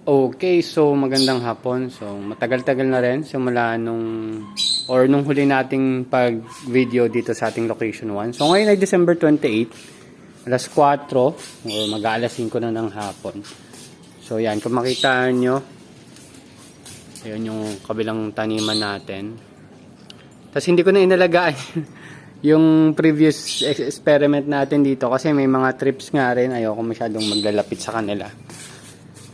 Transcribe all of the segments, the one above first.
Okay, so magandang hapon. So matagal-tagal na rin simula nung huli nating pag-video dito sa ating location 1. So ngayon ay December 28, alas 4 o mag-aalas 5 na ng hapon. So yan, kung makita nyo, ayun yung kabilang taniman natin. Tapos hindi ko na inalagaan yung previous experiment natin dito kasi may mga trips nga rin. Ayoko masyadong maglalapit sa kanila.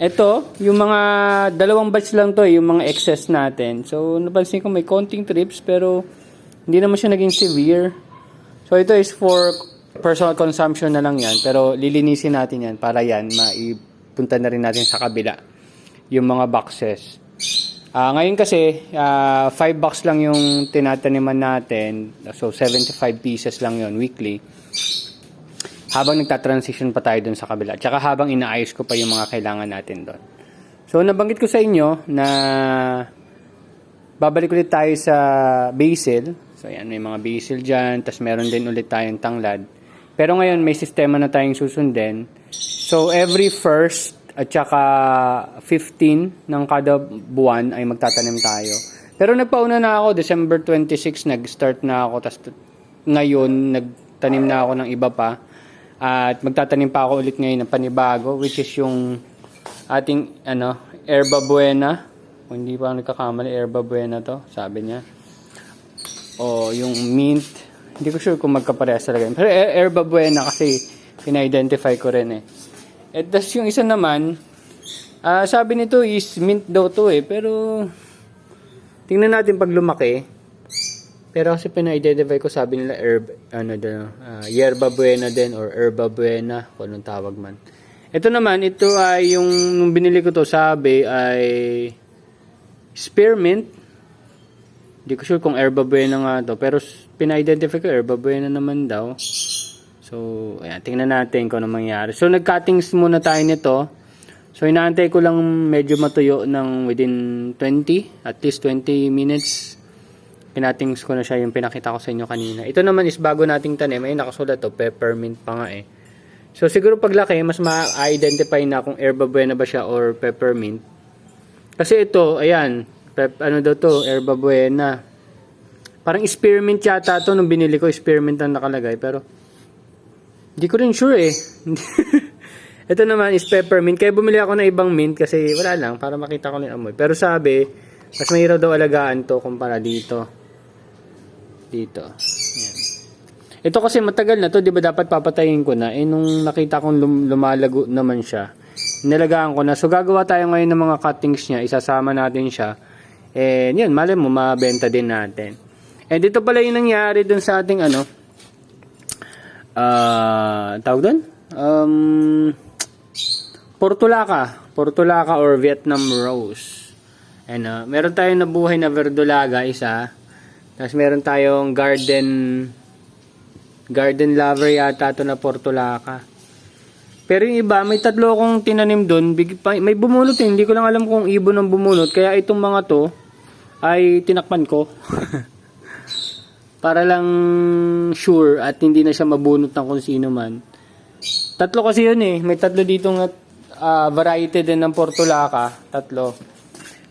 Ito, yung mga dalawang batch lang to, yung mga excess natin. So, napansin ko may konting trips pero hindi naman siya naging severe. So, ito is for personal consumption na lang yan. Pero lilinisin natin yan para yan, maipunta na rin natin sa kabila yung mga boxes. Ngayon kasi, 5 box lang yung tinataniman natin. So, 75 pieces lang yon weekly. Habang nagta-transition pa tayo dun sa kabila. Tsaka habang inaayos ko pa yung mga kailangan natin doon. So, nabanggit ko sa inyo na babalik ulit tayo sa basil. So, ayan, may mga basil dyan. Tapos, meron din ulit tayong tanglad. Pero ngayon, may sistema na tayong susundin. So, every first at tsaka 15 ng kada buwan ay magtatanim tayo. Pero nagpauna na ako. December 26, nag-start na ako. Tapos, ngayon, nagtanim na ako ng iba pa. At magtatanim pa ako ulit ngayon ng panibago, which is yung ating herba buena. Kung hindi pa ako nagkakamali, herba buena to, sabi niya. O yung mint. Hindi ko sure kung magkaparehas talaga. Pero herba buena kasi pina-identify ko rin eh. At tas yung isa naman, sabi nito is mint daw to eh. Pero tingnan natin pag lumaki. Pero kasi pina-identify ko, sabi nila yerba buena din or herba buena, kung anong tawag man. Ito naman, ito ay yung nung binili ko to, sabi ay spearmint. Hindi ko sure kung herba buena nga to, pero pina-identify ko herba buena naman daw. So, ayan, tingnan natin kung ano mangyari. So, nag-cuttings muna tayo nito. So, inaantay ko lang medyo matuyo ng within 20, at least 20 minutes. Pinatings ko na siya yung pinakita ko sa inyo kanina. Ito naman is bago nating tanim. Ay, nakasulat to. Peppermint pa nga eh. So, siguro paglaki, mas ma-identify na kung herba buena ba siya or peppermint. Kasi ito, ayan. Ano daw to? Herba buena. Parang spearmint yata to. Nung binili ko, spearmint ang nakalagay. Pero, hindi ko rin sure eh. Ito naman is peppermint. Kaya bumili ako ng ibang mint kasi wala lang. Para makita ko lang amoy. Pero sabi, mas mahirap daw alagaan to kumpara dito. Dito. Yan. Ito kasi matagal na to, 'di ba dapat papatayin ko na. Eh nung nakita kong lumalago naman siya, nilagaan ko na. So gagawa tayo ngayon ng mga cuttings niya, isasama natin siya. Eh yun, malay mo mabenta din natin. And dito pala yung nangyari dun sa ating tawag doon? Portulaca or Vietnam rose. And meron tayong nabuhay na verdolaga isa. Tapos meron tayong garden lover yata to na portulaca. Pero yung iba, may tatlo akong tinanim doon. May bumunot eh. Hindi ko lang alam kung ibon ang bumunot. Kaya itong mga to ay tinakpan ko. Para lang sure at hindi na siya mabunot ng kung sino man. Tatlo kasi yun eh. May tatlo ditong variety din ng portulaca. Tatlo.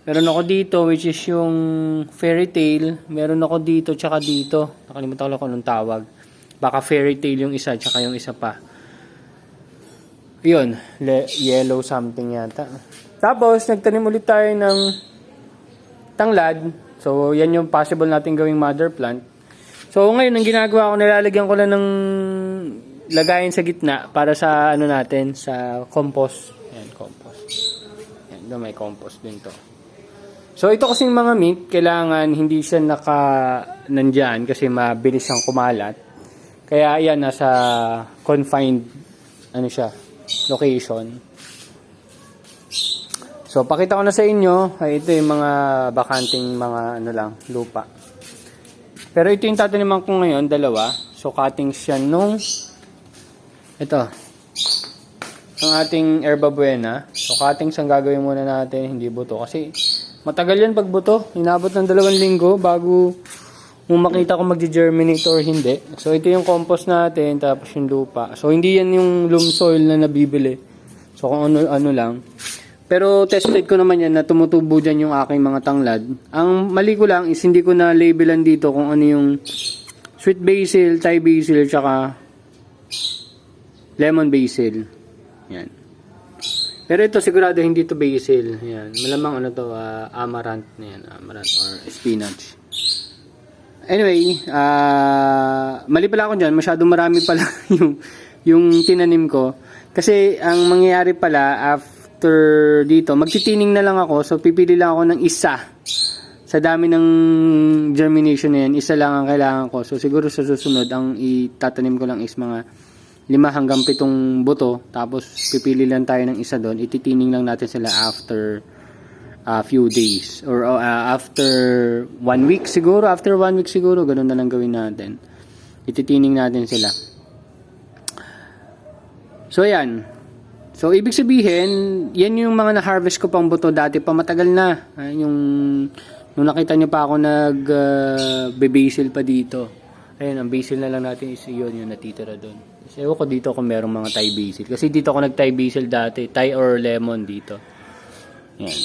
Meron ako dito which is yung fairy tale. Meron ako dito tsaka dito. Nakalimutan ko lang kung anong tawag. Baka fairy tale yung isa tsaka yung isa pa. Yun. Yellow something yata. Tapos nagtanim ulit tayo ng tanglad. So yan yung possible natin gawing mother plant. So ngayon ang ginagawa ko, nilalagyan ko lang ng lagayan sa gitna para sa natin, sa compost. Yan, compost. Yan, doon may compost din to. So, ito kasing mga mint, kailangan hindi siya nandyan kasi mabilis siyang kumalat. Kaya, yan, nasa confined, location. So, pakita ko na sa inyo, ito yung mga bakanting mga, lupa. Pero ito yung tataniman ko ngayon, dalawa. So, cuttings yan nung, ito, ang ating herba buena. So, cuttings ang gagawin muna natin, hindi buto. Kasi, matagal yan pag buto. Inabot ng 2 linggo bago mo makita kung magge-germinate or hindi. So, ito yung compost natin, tapos yung lupa. So, hindi yan yung loam soil na nabibili. So, kung ano lang. Pero tested ko naman yan na tumutubo dyan yung aking mga tanglad. Ang mali ko lang is hindi ko na labelan dito kung ano yung sweet basil, Thai basil, tsaka lemon basil. Yan. Pero ito sigurado hindi to basil. Yan. Malamang ano to, amaranth na yan. Amaranth or spinach. Anyway, mali pala ako dyan. Masyadong marami pala yung tinanim ko. Kasi ang mangyayari pala after dito, magtitining na lang ako. So pipili lang ako ng isa. Sa dami ng germination na yan, isa lang ang kailangan ko. So siguro sa susunod, ang itatanim ko lang is mga 5 hanggang 7 buto. Tapos pipili lang tayo ng isa doon. Ititining lang natin sila after a few days. Or after 1 week siguro. After 1 week siguro, ganun na lang gawin natin. Ititining natin sila. So yan. So ibig sabihin, yan yung mga na-harvest ko pang buto dati pa matagal na. Nung nakita nyo pa ako nag-basil pa dito. Ayun, ang basil na lang natin is yun yung natitira doon. Kasi ewan ko dito kung merong mga Thai basil. Kasi dito ako nag-Thai basil dati. Thai or lemon dito. Yan.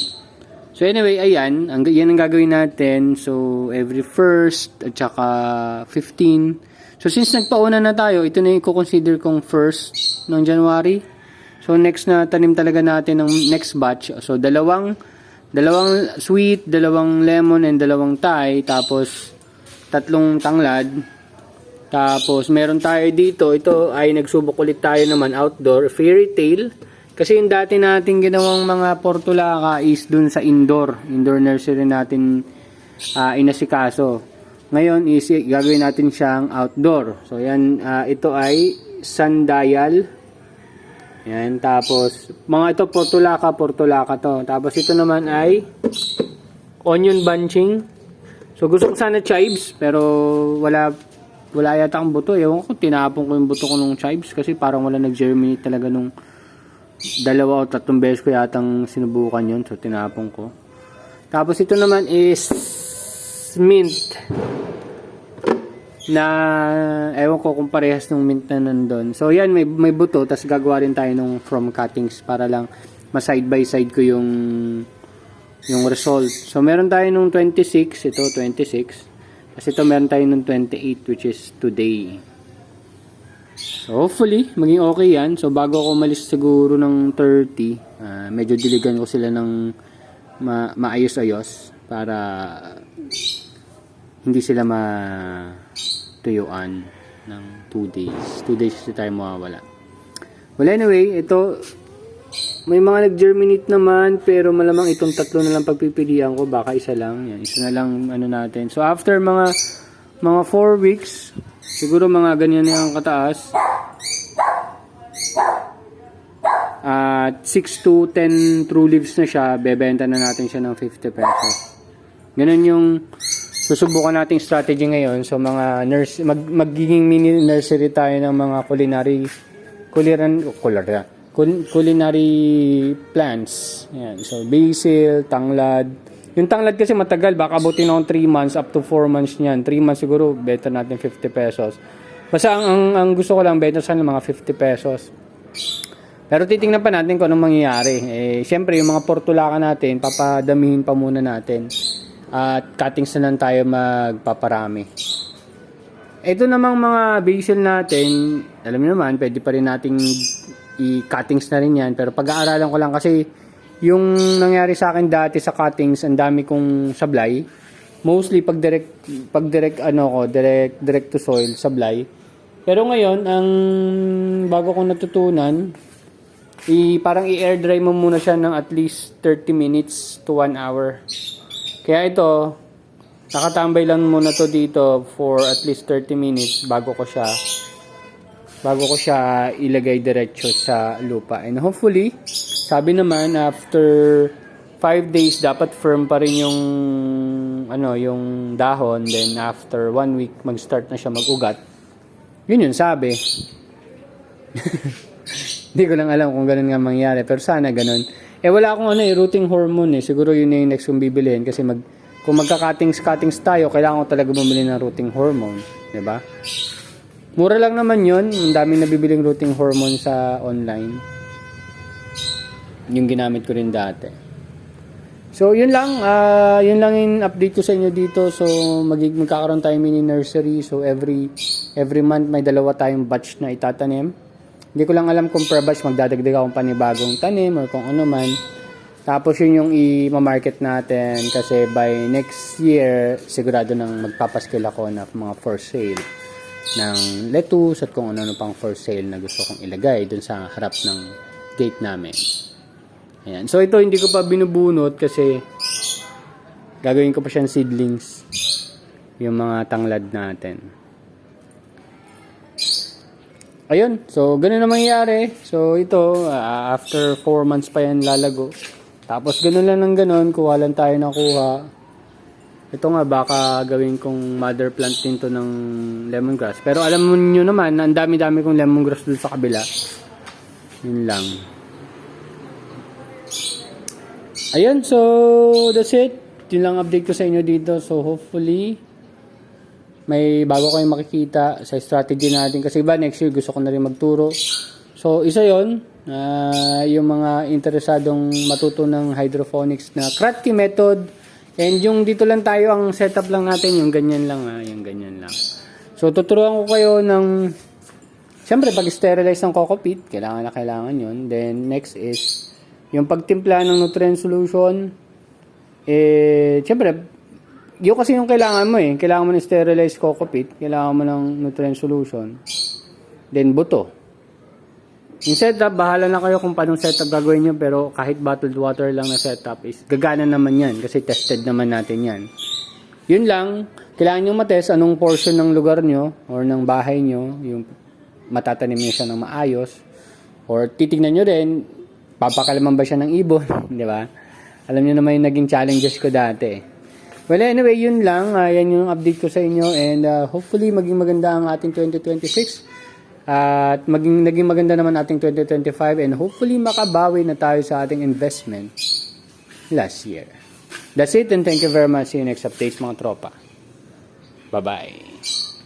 So anyway, ayan. Yan ang gagawin natin. So every 1st at saka 15. So since nagpauna na tayo, ito na yung i-consider kong 1st ng January. So next na tanim talaga natin ng next batch. So dalawang sweet, 2 lemon, and 2 Thai. Tapos 3 tanglad. Tapos meron tayo dito. Ito ay nagsubok ulit tayo naman outdoor. Fairy tale. Kasi yung dati natin ginawang mga portulaca is dun sa indoor nursery natin inasikaso. Ngayon is gagawin natin siyang outdoor. So yan, ito ay sundial. Yan, tapos mga ito portulaca to. Tapos ito naman ay onion bunching. So gusto ko sana chives pero wala yata ang buto. Ewan ko, tinapon ko yung buto ko nung chives kasi parang wala nag-germinate talaga nung 2 o 3 beses ko yatang sinubukan yun. So tinapon ko. Tapos ito naman is mint. Na ewan ko kung parehas ng mint na nandun. So yan, may buto. Tapos gagawa rin tayo ng from cuttings para lang ma-side by side ko yung result. So meron tayo nung 26. Ito 26. Kasi ito meron tayo nung 28 which is today. So hopefully maging okay yan. So bago ako umalis siguro ng 30, medyo diligan ko sila ng maayos-ayos para hindi sila tuyuan ng 2 days. 2 days kasi tayo mawawala. Well anyway, ito may mga nag-germinate naman pero malamang itong 3 na lang pagpipilian ko, baka isa lang. Yan, isa na lang ano natin. So after mga 4 weeks, siguro mga ganyan na yung kataas. At 6 to 10 true leaves na siya, bebenta na natin siya ng 50 pesos. Ganun yung susubukan nating strategy ngayon. So mga magiging mini nursery tayo ng mga culinary plants. Yan. So basil, tanglad. Yung tanglad kasi matagal, baka abutin akong 3 months up to 4 months niyan. 3 months siguro benta natin 50 pesos. Basta ang gusto ko lang benta sana mga 50 pesos. Pero titingnan pa natin kung anong mangyayari. Siyempre yung mga portulaca natin, papadamihin pa muna natin. At cuttings na lang tayo magpaparami. Ito namang mga basil natin, alam niyo naman, pwede pa rin nating i-cuttings na rin yan. Pero pag-aaralan ko lang kasi yung nangyari sa akin dati sa cuttings, ang dami kong sablay. Mostly pag direct to soil sablay. Pero ngayon, ang bago kong natutunan, parang i-air dry mo muna siya ng at least 30 minutes to 1 hour. Kaya ito, nakatambay lang muna to dito for at least 30 minutes bago ko siya ilagay diretso sa lupa. And hopefully, sabi naman after 5 days dapat firm pa rin yung dahon, then after 1 week mag-start na siya mag-ugat. Yun sabi. Hindi ko lang alam kung ganun nga mangyari, pero sana ganun. Wala akong rooting hormone siguro yun na yung next kong bibilihin kasi kung magka-cuttings tayo, kailangan ko talaga bumili ng rooting hormone, 'di ba? Mura lang naman 'yon, ang daming nabibiling rooting hormone sa online. Yung ginamit ko rin dati. So, yun lang. Yun lang yung update ko sa inyo dito. So, magkakaroon tayo mini nursery. So, every month may dalawa tayong batch na itatanim. Hindi ko lang alam kung per batch magdadagdag akong panibagong tanim or kung ano man. Tapos yun yung i-market natin kasi by next year, sigurado nang magpapaskil ako na mga for sale ng lettuce at kung ano pang for sale na gusto kong ilagay dun sa harap ng gate namin. Ayan. So ito hindi ko pa binubunot kasi gagawin ko pa siyang seedlings. Yung mga tanglad natin. Ayun. So ganun na mangyayari. So ito, after 4 months pa yan lalago. Tapos ganun lang ng ganun, kuha lang tayo ng kuha. Ito nga, baka gawin kong mother plant din to ng lemongrass. Pero alam mo nyo naman, na ang dami-dami kong lemongrass dun sa kabila. Yun lang. Ayun, so that's it. Yun lang update ko sa inyo dito. So hopefully, may bago kayong makikita sa strategy natin. Kasi ba, next year gusto ko na rin magturo. So isa yon. Yung mga interesadong matuto ng hydroponics na Kratky method, and yung dito lang tayo ang setup lang natin, yung ganyan lang, yung ganyan lang. So tuturuan ko kayo ng siyempre pag-sterilize ng coco peat, kailangan yun. Then next is yung pagtimpla ng nutrient solution. Siyempre yun kasi yung kailangan mo kailangan mo ng sterilized coco peat, kailangan mo ng nutrient solution, then buto. Yung setup, bahala na kayo kung paano setup gagawin nyo, pero kahit bottled water lang na setup is gagana naman yan kasi tested naman natin yan. Yun lang, kailangan nyo matest anong portion ng lugar nyo or ng bahay nyo, yung matatanim nyo siya ng maayos, or titignan nyo rin, papakalaman ba siya ng ibon, di ba? Alam nyo naman yung naging challenges ko dati. Well, anyway, yun lang, yan yung update ko sa inyo, and hopefully maging maganda ang ating 2026. At naging maganda naman ating 2025 and hopefully makabawi na tayo sa ating investment last year. That's it and thank you very much. See you next updates mga tropa. Bye-bye.